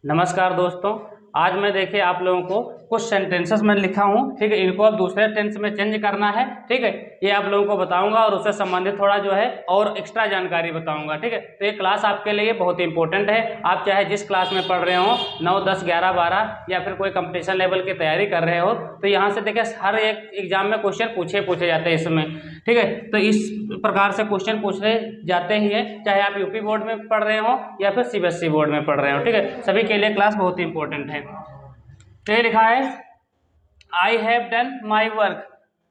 नमस्कार दोस्तों। आज मैं देखिए आप लोगों को कुछ सेंटेंसेस में लिखा हूँ, ठीक है। इनको अब दूसरे टेंस में चेंज करना है, ठीक है। ये आप लोगों को बताऊंगा और उससे संबंधित थोड़ा जो है और एक्स्ट्रा जानकारी बताऊंगा, ठीक है। तो ये क्लास आपके लिए बहुत इंपॉर्टेंट है। आप चाहे जिस क्लास में पढ़ रहे हो, 9, 10, 11, 12 या फिर कोई कंपटीशन लेवल की तैयारी कर रहे हो, तो यहाँ से देखिए हर एक एग्जाम में क्वेश्चन पूछे जाते हैं इसमें, ठीक है। तो इस प्रकार से क्वेश्चन पूछे जाते ही है, चाहे आप यूपी बोर्ड में पढ़ रहे हो या फिर सीबीएसई बोर्ड में पढ़ रहे हो, ठीक है। सभी के लिए क्लास बहुत ही इंपॉर्टेंट है। तो ये लिखा है I have done my work,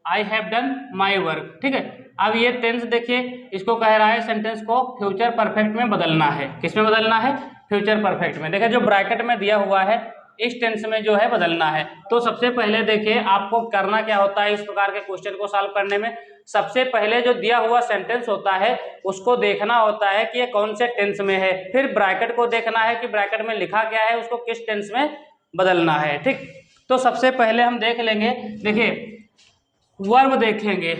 I have done my work, ठीक है। अब ये टेंस देखिए, इसको कह रहा है सेंटेंस को फ्यूचर परफेक्ट में बदलना है। किस में बदलना है? फ्यूचर परफेक्ट में। देखिए जो ब्रैकेट में दिया हुआ है इस टेंस में जो है बदलना है। तो सबसे पहले देखिए आपको करना क्या होता है इस प्रकार के क्वेश्चन को सॉल्व करने में। सबसे पहले जो दिया हुआ सेंटेंस होता है उसको देखना होता है कि ये कौन से टेंस में है, फिर ब्रैकेट को देखना है कि ब्रैकेट में लिखा क्या है, उसको किस टेंस में बदलना है, ठीक। तो सबसे पहले हम देख लेंगे, देखिए वर्ब देखेंगे।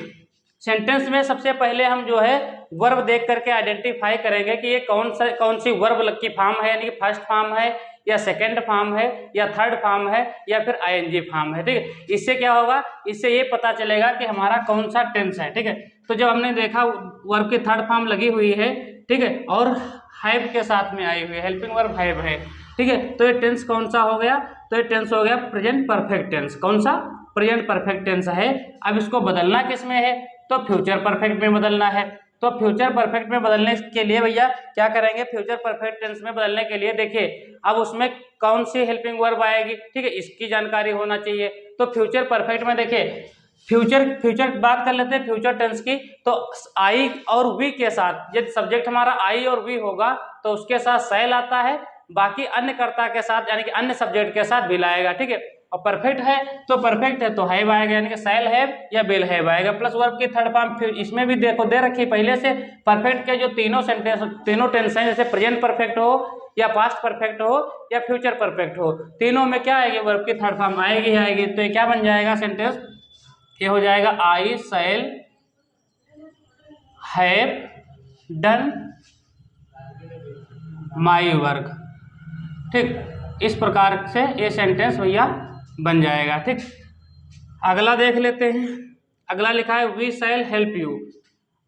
सेंटेंस में सबसे पहले हम जो है वर्ब देख करके आइडेंटिफाई करेंगे कि ये कौन सी वर्ब की फॉर्म है, यानी कि फर्स्ट फॉर्म है या सेकंड फॉर्म है या थर्ड फॉर्म है या फिर आईएनजी फॉर्म है, ठीक है। इससे क्या होगा, इससे ये पता चलेगा कि हमारा कौन सा टेंस है, ठीक है। तो जब हमने देखा वर्ब की थर्ड फॉर्म लगी हुई है, ठीक है, और हैव के साथ में आई हुई है, हेल्पिंग वर्ब हैव है, ठीक है। तो ये टेंस कौन सा हो गया? तो ये टेंस हो गया प्रेजेंट परफेक्ट टेंस। कौन सा? प्रेजेंट परफेक्ट टेंस है। अब इसको बदलना किस में है? तो फ्यूचर परफेक्ट में बदलना है। तो फ्यूचर परफेक्ट में बदलने के लिए भैया क्या करेंगे? फ्यूचर परफेक्ट टेंस में बदलने के लिए देखिए अब उसमें कौन सी हेल्पिंग वर्ब आएगी, ठीक है, इसकी जानकारी होना चाहिए। तो फ्यूचर परफेक्ट में देखिए फ्यूचर बात कर लेते हैं फ्यूचर टेंस की। तो आई और वी के साथ, यदि सब्जेक्ट हमारा आई और वी होगा तो उसके साथ शैल आता है, बाकी अन्य कर्ता के साथ यानी कि अन्य सब्जेक्ट के साथ विल आएगा, ठीक है। और परफेक्ट है तो परफेक्ट है तो हैव आएगा, यानी कि शैल हैव या विल हैव आएगा, प्लस वर्ब की थर्ड फॉर्म। फिर इसमें भी देखो दे रखी पहले से परफेक्ट के जो तीनों टेंस हैं, जैसे प्रेजेंट परफेक्ट हो या पास्ट परफेक्ट हो या फ्यूचर परफेक्ट हो, तीनों में क्या आएगी? वर्ब की थर्ड फॉर्म आएगी। तो ये क्या बन जाएगा सेंटेंस? ये हो जाएगा I shall have done my work, ठीक। इस प्रकार से ये सेंटेंस भैया बन जाएगा, ठीक। अगला देख लेते हैं। अगला लिखा है वी शैल हेल्प यू।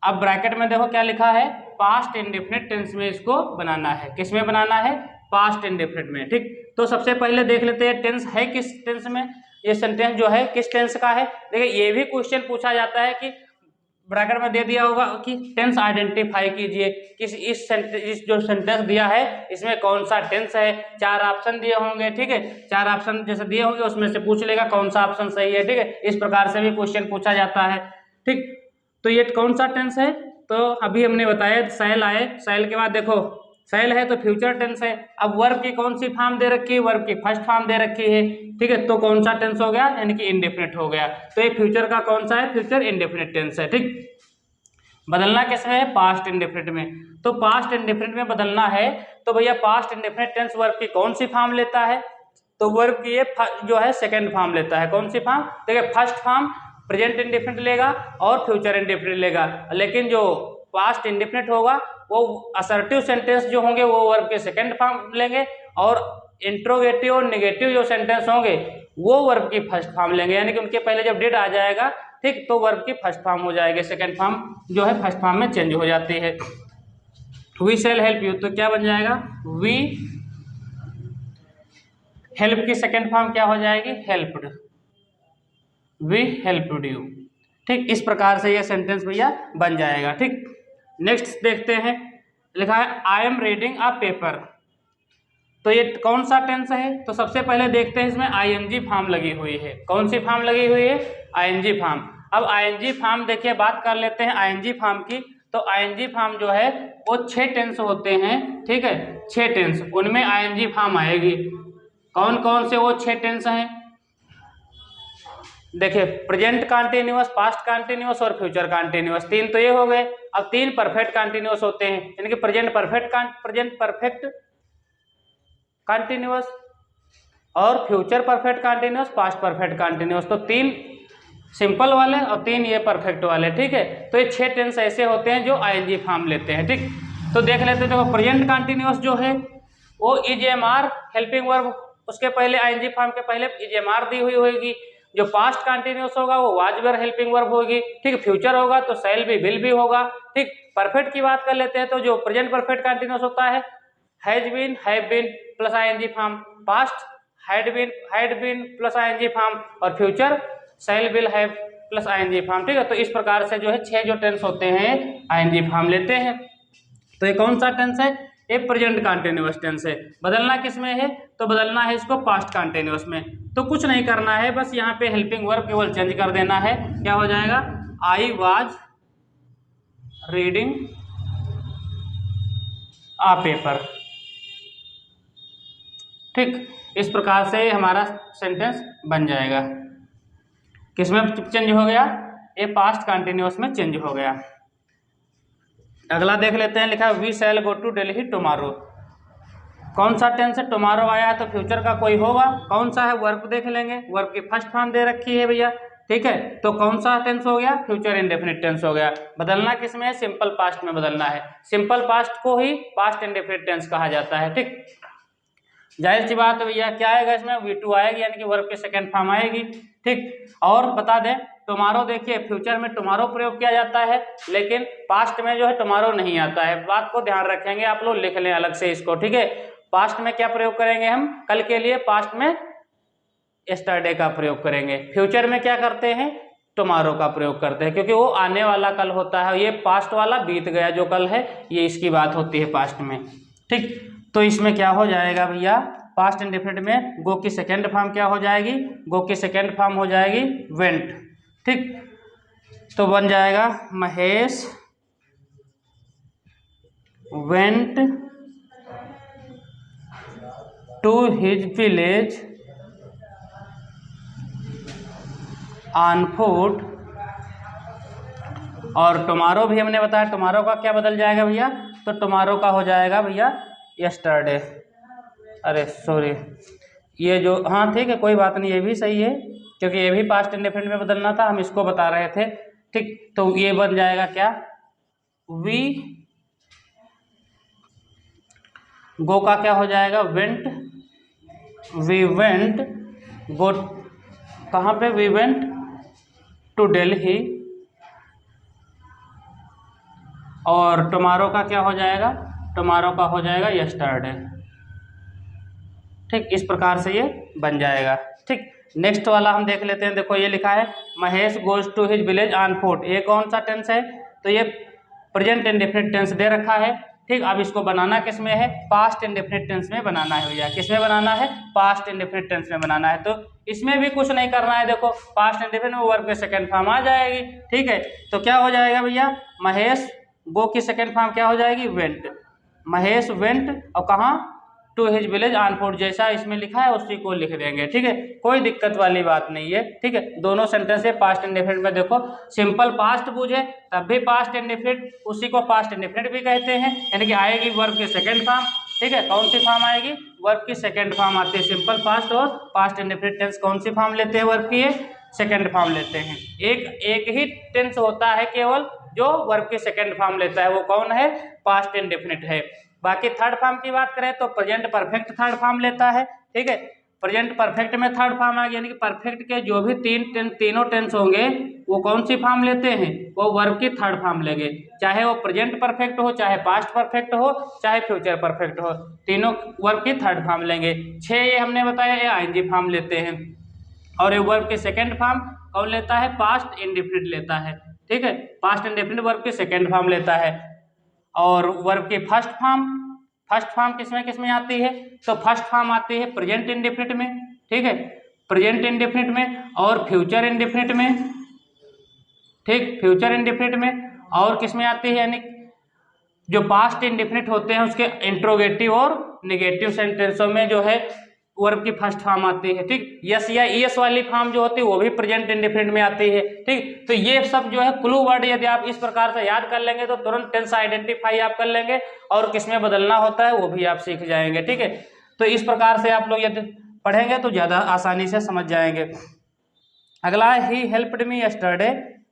अब ब्रैकेट में देखो क्या लिखा है? पास्ट इंडेफिनिट टेंस में इसको बनाना है। किस में बनाना है? पास्ट इंडेफिनिट में, ठीक। तो सबसे पहले देख लेते हैं टेंस है किस टेंस में, ये सेंटेंस जो है किस टेंस का है। देखिए ये भी क्वेश्चन पूछा जाता है कि ब्रैकेट में दे दिया होगा कि टेंस आइडेंटिफाई कीजिए कि इस जो सेंटेंस दिया है इसमें कौन सा टेंस है। 4 ऑप्शन दिए होंगे, ठीक है। 4 ऑप्शन जैसे दिए होंगे उसमें से पूछ लेगा कौन सा ऑप्शन सही है, ठीक है। इस प्रकार से भी क्वेश्चन पूछा जाता है, ठीक। तो ये कौन सा टेंस है? तो अभी हमने बताया शैल आए, शैल के बाद देखो शैल है तो फ्यूचर टेंस है। अब वर्ब की कौन सी फॉर्म दे रखी है? वर्ब की फर्स्ट फॉर्म दे रखी है, ठीक है। तो कौन सा टेंस हो गया? यानी कि इंडेफिनिट हो गया। तो ये फ्यूचर का कौन सा है? फ्यूचर इंडेफिनिट टेंस है, ठीक। बदलना किसमें है? पास्ट इंडेफिनिट में। तो पास्ट इंडेफिनिट में बदलना है तो भैया पास्ट इंडेफिनिट टेंस वर्ब की कौन सी फॉर्म लेता है? तो वर्ब की ये जो है सेकंड फॉर्म लेता है। कौन सी फॉर्म? देखिए फर्स्ट फॉर्म प्रेजेंट इंडेफिनिट लेगा और फ्यूचर इंडेफिनिट लेगा, लेकिन जो पास्ट इंडेफिनिट होगा वो असर्टिव सेंटेंस जो होंगे वो वर्ब के सेकंड फॉर्म लेंगे, और इंट्रोगेटिव और नेगेटिव जो सेंटेंस होंगे वो वर्ब की फर्स्ट फॉर्म लेंगे, यानी कि उनके पहले जब डिड आ जाएगा, ठीक, तो वर्ब की फर्स्ट फॉर्म हो जाएगी, सेकंड फॉर्म जो है फर्स्ट फॉर्म में चेंज हो जाती है। वी शैल हेल्प यू तो क्या बन जाएगा? वी हेल्प की सेकंड फॉर्म क्या हो जाएगी? हेल्प्ड। वी हेल्प्ड यू, ठीक। इस प्रकार से यह सेंटेंस भैया बन जाएगा, ठीक। नेक्स्ट देखते हैं, लिखा है I am reading a paper. तो ये कौन सा टेंस है? तो सबसे पहले देखते हैं इसमें आईएनजी फॉर्म लगी हुई है। कौन सी फॉर्म लगी हुई है? ING form. अब आईएनजी फॉर्म देखिए बात कर लेते हैं आईएनजी फॉर्म की। तो आईएनजी फॉर्म जो है वो 6 टेंस होते हैं, ठीक है। 6 टेंस, उनमें आईएनजी फॉर्म आएगी। कौन कौन से वो 6 टेंस हैं? देखिए प्रेजेंट कंटिन्यूअस, पास्ट कंटिन्यूअस और फ्यूचर कंटिन्यूअस, 3 तो ये हो गए। अब 3 परफेक्ट कंटिन्यूअस होते हैं, यानी कि प्रेजेंट परफेक्ट कंटिन्यूअस और future perfect continuous, past perfect continuous. तो 3 सिंपल वाले और 3 ये परफेक्ट वाले, ठीक है। तो ये 6 टेंस ऐसे होते हैं जो आईएनजी फॉर्म लेते हैं, ठीक। तो देख लेते हैं, देखो प्रेजेंट कंटिन्यूअस जो है वो EGMR हेल्पिंग वर्ब, उसके पहले ING फॉर्म के पहले EGMR दी हुई होगी। जो पास्ट कंटिन्यूअस होगा वो वाज वेयर हेल्पिंग वर्ब होगी, ठीक। फ्यूचर होगा तो शैल बी, विल बी होगा, ठीक। परफेक्ट की बात कर लेते हैं तो जो प्रेजेंट परफेक्ट कंटिन्यूअस होता है has been, have been plus ING form, past had been plus ING form, और future shall will have plus ING form, ठीक है। तो इस प्रकार से जो है 6 जो टेंस होते हैं ING फॉर्म लेते हैं। तो ये कौन सा टेंस है? ये प्रेजेंट कंटिन्यूअस टेंस है। बदलना किस में है? तो बदलना है इसको पास्ट कंटिन्यूअस में। तो कुछ नहीं करना है, बस यहाँ पे हेल्पिंग वर्ब केवल चेंज कर देना है। क्या हो जाएगा? I was reading a paper, ठीक। इस प्रकार से हमारा सेंटेंस बन जाएगा। किसमें चेंज हो गया? ये पास्ट कंटिन्यूअस में चेंज हो गया। अगला देख लेते हैं, लिखा है we shall go to Delhi tomorrow. कौन सा टेंस है? टुमारो आया है तो फ्यूचर का कोई होगा। कौन सा है? वर्ब देख लेंगे। वर्ब की फर्स्ट फॉर्म दे रखी है भैया, ठीक है। तो कौन सा टेंस हो गया? फ्यूचर इंडेफिनिट टेंस हो गया। बदलना किसमें है? सिंपल पास्ट में बदलना है। सिंपल पास्ट को ही पास्ट इंडेफिनिट टेंस कहा जाता है, ठीक। जाहिर सी बात है भैया, क्या आएगा इसमें? V2 आएगी, यानी कि वर्ब की सेकंड फॉर्म आएगी, ठीक। और बता दें टुमारो, देखिए फ्यूचर में टुमारो प्रयोग किया जाता है, लेकिन पास्ट में जो है टुमारो नहीं आता है। बात को ध्यान रखेंगे, आप लोग लिख लें अलग से इसको, ठीक है। पास्ट में क्या प्रयोग करेंगे हम? कल के लिए पास्ट में यस्टरडे का प्रयोग करेंगे। फ्यूचर में क्या करते हैं? टुमारो का प्रयोग करते हैं, क्योंकि वो आने वाला कल होता है। ये पास्ट वाला बीत गया जो कल है, ये इसकी बात होती है पास्ट में, ठीक। तो इसमें क्या हो जाएगा भैया? पास्ट इंडेफिनिट में गो की सेकेंड फॉर्म क्या हो जाएगी? गो की सेकेंड फॉर्म हो जाएगी वेंट, ठीक। तो बन जाएगा Mahesh went to his village on foot. और टुमारो भी हमने बताया, टुमारो का क्या बदल जाएगा भैया? तो टुमारो का हो जाएगा भैया यस्टरडे। अरे सॉरी, ये जो, हाँ ठीक है कोई बात नहीं, ये भी सही है, क्योंकि ये भी पास्ट इंडेफिनिट में बदलना था, हम इसको बता रहे थे, ठीक। तो ये बन जाएगा क्या? वी गो का क्या हो जाएगा? वेंट, वी वेंट गो, कहाँ पे? We went to Delhi. और टुमारो का क्या हो जाएगा? टुमारो का हो जाएगा यस्टरडे, ठीक। इस प्रकार से ये बन जाएगा, ठीक। नेक्स्ट वाला हम देख लेते हैं। देखो ये लिखा है Mahesh goes to his village on foot. ये कौन सा टेंस है? तो ये प्रेजेंट इंडेफिनिट टेंस दे रखा है, ठीक। अब इसको बनाना किस में है? पास्ट इंडेफिनिट टेंस में बनाना है भैया। किस में बनाना है? पास्ट इंडेफिनिट टेंस में बनाना है। तो इसमें भी कुछ नहीं करना है। देखो पास्ट इंडेफिनिट में वर्ब की सेकंड फॉर्म आ जाएगी, ठीक है। तो क्या हो जाएगा भैया? महेश गो की सेकंड फॉर्म क्या हो जाएगी? वेंट। महेश वेंट, और कहाँ? To his village on foot. जैसा इसमें लिखा है उसी को लिख देंगे, ठीक है। कोई दिक्कत वाली बात नहीं है, ठीक है। दोनों सेंटेंस है पास्ट इंडेफिनिट में। देखो सिंपल पास्ट पूछे तब भी पास्ट इंडेफिनिट, उसी को पास्ट इंडेफिनिट भी कहते हैं, यानी कि आएगी वर्ब की सेकंड फॉर्म, ठीक है। कौन सी फॉर्म आएगी? वर्ब की सेकंड फॉर्म आती है। सिंपल पास्ट और पास्ट इंडेफिनिट टेंस कौन सी फॉर्म लेते हैं? वर्ब की सेकंड फॉर्म लेते हैं। एक ही टेंस होता है केवल जो वर्ब की सेकंड फॉर्म लेता है, वो कौन है? पास्ट इंडेफिनिट है। बाकी थर्ड फॉर्म की बात करें तो प्रेजेंट परफेक्ट थर्ड फॉर्म लेता है, ठीक है। प्रेजेंट परफेक्ट में थर्ड फॉर्म आ गया, यानी कि परफेक्ट के जो भी तीनों टेंस होंगे वो कौन सी फॉर्म लेते हैं? वो वर्ब की थर्ड फॉर्म लेंगे। चाहे वो प्रेजेंट परफेक्ट हो, चाहे पास्ट परफेक्ट हो, चाहे फ्यूचर परफेक्ट हो, तीनों वर्ब की थर्ड फॉर्म लेंगे। 6 ये हमने बताया ये ING फॉर्म लेते हैं। और ये वर्ब की सेकेंड फॉर्म कौन लेता है? पास्ट इंडेफिनिट लेता है, ठीक है। पास्ट इंडेफिनिट वर्ब की सेकेंड फॉर्म लेता है। और वर्ब की फर्स्ट फॉर्म किसमें आती है? तो फर्स्ट फॉर्म आती है प्रेजेंट इंडेफिनिट में, ठीक है। प्रेजेंट इंडेफिनिट में और फ्यूचर इंडेफिनिट में, ठीक। फ्यूचर इंडेफिनिट में और किसमें आती है? यानी जो पास्ट इंडेफिनिट होते हैं उसके इंट्रोगेटिव और नेगेटिव सेंटेंसों में जो है वर्ब की फर्स्ट फॉर्म आती है, ठीक। यस या ईएस वाली फॉर्म जो होती है वो भी प्रेजेंट इंडेफिनिट में आती है, ठीक। तो ये सब जो है क्लू वर्ड यदि आप इस प्रकार से याद कर लेंगे तो तुरंत टेंस आइडेंटिफाई आप कर लेंगे और किसमें बदलना होता है वो भी आप सीख जाएंगे, ठीक है। तो इस प्रकार से आप लोग यदि पढ़ेंगे तो ज़्यादा आसानी से समझ जाएंगे। अगला है ही हेल्प्ड मी यस्टरडे।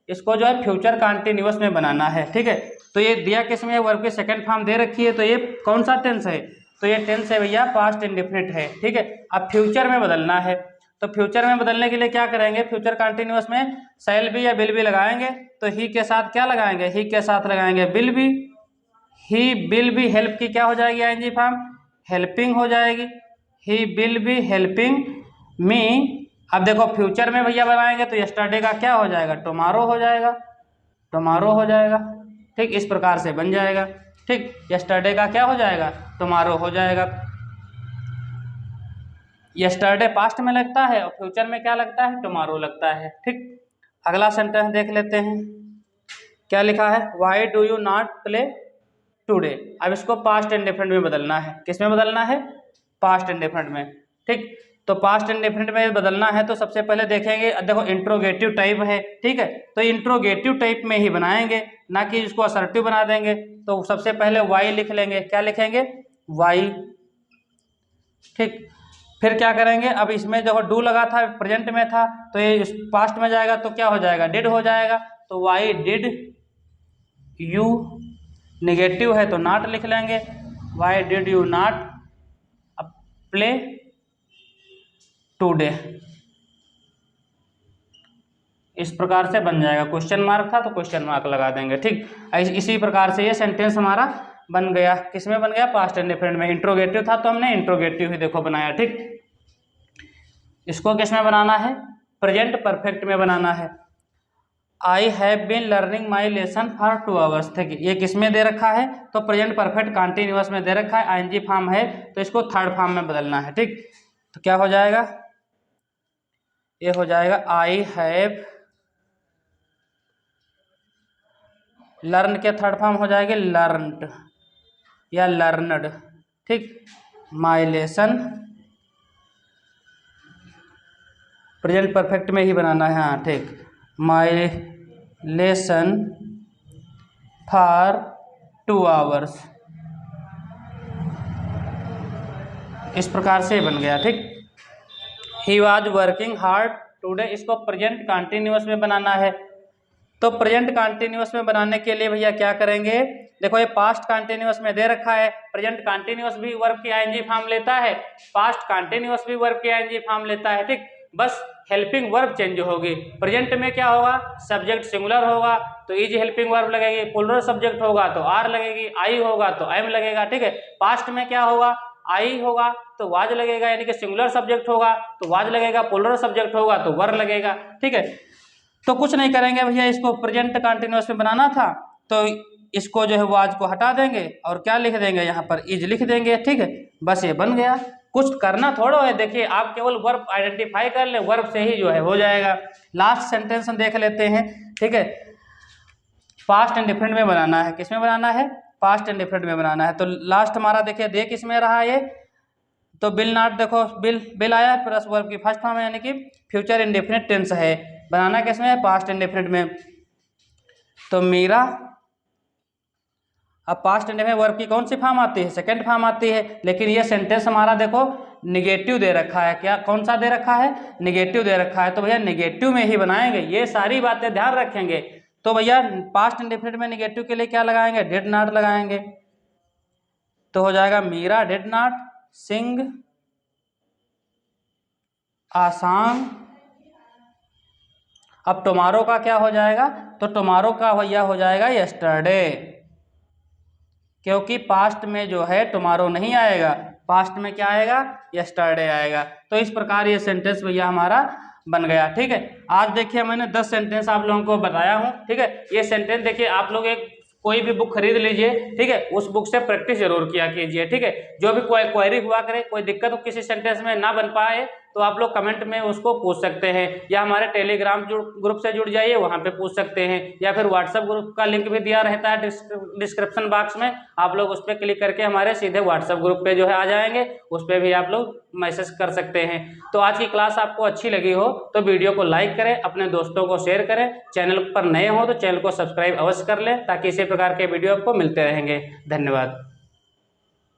इसको जो है फ्यूचर कंटिन्यूअस में बनाना है, ठीक है। तो ये दिया किसमें है? वर्ब की सेकंड फॉर्म दे रखी है, तो ये कौन सा टेंस है? तो ये टेंस है भैया पास्ट इंडेफिनिट है, ठीक है। अब फ्यूचर में बदलना है, तो फ्यूचर में बदलने के लिए क्या करेंगे, फ्यूचर कंटिन्यूअस में शैल बी या विल बी लगाएंगे, तो ही के साथ क्या लगाएंगे, ही के साथ लगाएंगे will be, he will be help की क्या हो जाएगी आईएनजी फॉर्म, हेल्पिंग हो जाएगी, he will be helping me. अब देखो फ्यूचर में भैया बनाएंगे तो यस्टरडे का क्या हो जाएगा, टुमारो हो जाएगा, टुमारो हो जाएगा, ठीक, इस प्रकार से बन जाएगा, ठीक। यस्टरडे का क्या हो जाएगा, टुमारो हो जाएगा। यस्टरडे पास्ट में लगता है और फ्यूचर में क्या लगता है, टुमारो लगता है, ठीक। अगला सेंटेंस देख लेते हैं, क्या लिखा है, why do you not play today. अब इसको पास्ट इंडेफिनिट में बदलना है, किस में बदलना है, पास्ट इंडेफिनिट में, ठीक। तो पास्ट इंडेफिनिट में बदलना है तो सबसे पहले देखेंगे, देखो इंट्रोगेटिव टाइप है, ठीक है, तो इंट्रोगेटिव टाइप में ही बनाएंगे, ना कि इसको असर्टिव बना देंगे। तो सबसे पहले वाई लिख लेंगे, क्या लिखेंगे, वाई, ठीक। फिर क्या करेंगे, अब इसमें देखो डू लगा था, प्रेजेंट में था, तो ये पास्ट में जाएगा तो क्या हो जाएगा, डिड हो जाएगा, तो वाई डिड यू, निगेटिव है तो नॉट लिख लेंगे, why did you not play today, इस प्रकार से बन जाएगा। क्वेश्चन मार्क था तो क्वेश्चन मार्क लगा देंगे, ठीक। इसी प्रकार से ये सेंटेंस हमारा बन गया, किसमें बन गया, पास्ट इंडेफिनिट में। इंट्रोगेटिव था तो हमने इंट्रोगेटिव ही देखो बनाया, ठीक। इसको किसमें बनाना है, प्रेजेंट परफेक्ट में बनाना है। I have been learning my lesson for 2 hours, ठीक, ये किसमें दे रखा है, तो प्रेजेंट परफेक्ट कंटिन्यूअस में दे रखा है, आईएनजी फॉर्म है, तो इसको थर्ड फॉर्म में बदलना है, ठीक। तो क्या हो जाएगा, ये हो जाएगा आई हैव, लर्न के थर्ड फॉर्म हो जाएगी लर्नड या लर्नड, ठीक। माई लेसन, प्रेजेंट परफेक्ट में ही बनाना है, हाँ, ठीक, माई लेसन फॉर 2 आवर्स, इस प्रकार से बन गया, ठीक। He was working hard today, इसको प्रेजेंट कंटिन्यूअस में बनाना है, तो प्रेजेंट कंटिन्यूअस में बनाने के लिए भैया क्या करेंगे, देखो ये पास्ट कंटिन्यूअस में दे रखा है, प्रेजेंट कंटिन्यूअस भी वर्ब की आईएनजी फॉर्म लेता है, पास्ट कंटिन्यूअस भी वर्ब की आईएनजी फॉर्म लेता है, ठीक। बस हेल्पिंग वर्ब चेंज होगी, प्रेजेंट में क्या होगा, सब्जेक्ट सिंगुलर होगा तो इज हेल्पिंग वर्ब लगेगी, प्लूरल सब्जेक्ट होगा तो आर लगेगी, आई होगा तो एम लगेगा, ठीक है। पास्ट में क्या होगा, आई होगा तो वाज लगेगा, यानी कि सिंगुलर सब्जेक्ट होगा तो वाज लगेगा, प्लूरल सब्जेक्ट होगा तो वर लगेगा, ठीक है। तो कुछ नहीं करेंगे भैया, इसको प्रेजेंट कंटिन्यूअस में बनाना था तो इसको जो है वाज को हटा देंगे और क्या लिख देंगे, यहाँ पर इज लिख देंगे, ठीक है, बस ये बन गया। कुछ करना थोड़ा है, देखिए आप केवल वर्ब आइडेंटिफाई कर ले, वर्ब से ही जो है हो जाएगा। लास्ट सेंटेंस हम देख लेते हैं, ठीक है, पास्ट इंडेफिनिट में बनाना है, किस में बनाना है, पास्ट इंडेफिनिट में बनाना है। तो लास्ट हमारा देखिए दे किस में रहा ये, तो बिल नॉट, देखो बिल आया है प्लस वर्ब की फर्स्ट फॉर्म है, यानी कि फ्यूचर इंडेफिनिट टेंस है, बनाना किस में है, पास्ट इंडेफिनिट में। तो मेरा, अब पास्ट इंडेफिनिट वर्ब की कौन सी फॉर्म आती है, सेकंड फॉर्म आती है, लेकिन ये सेंटेंस हमारा देखो निगेटिव दे रखा है, क्या कौन सा दे रखा है, निगेटिव दे रखा है, तो भैया निगेटिव में ही बनाएंगे, ये सारी बातें ध्यान रखेंगे। तो भैया पास्ट इंडेफिनिट में निगेटिव के लिए क्या लगाएंगे, डिड नॉट लगाएंगे, तो हो जाएगा Meera did not sing a song. अब टुमारो का क्या हो जाएगा, तो टुमारो का भैया हो जाएगा यस्टरडे, क्योंकि पास्ट में जो है टुमारो नहीं आएगा, पास्ट में क्या आएगा, यस्टरडे आएगा। तो इस प्रकार ये सेंटेंस भैया हमारा बन गया, ठीक है। आज देखिए मैंने 10 सेंटेंस आप लोगों को बताया हूँ, ठीक है। ये सेंटेंस देखिए आप लोग एक कोई भी बुक खरीद लीजिए, ठीक है, उस बुक से प्रैक्टिस जरूर किया कीजिए, ठीक है। जो भी कोई क्वेरी हुआ करे, कोई दिक्कत हो किसी सेंटेंस में ना बन पाए तो आप लोग कमेंट में उसको पूछ सकते हैं, या हमारे टेलीग्राम ग्रुप से जुड़ जाइए, वहाँ पे पूछ सकते हैं, या फिर व्हाट्सएप ग्रुप का लिंक भी दिया रहता है डिस्क्रिप्शन बॉक्स में, आप लोग उस पर क्लिक करके हमारे सीधे व्हाट्सएप ग्रुप पे जो है आ जाएंगे, उस पर भी आप लोग मैसेज कर सकते हैं। तो आज की क्लास आपको अच्छी लगी हो तो वीडियो को लाइक करें, अपने दोस्तों को शेयर करें, चैनल पर नए हो तो चैनल को सब्सक्राइब अवश्य कर लें, ताकि इसी प्रकार के वीडियो आपको मिलते रहेंगे। धन्यवाद।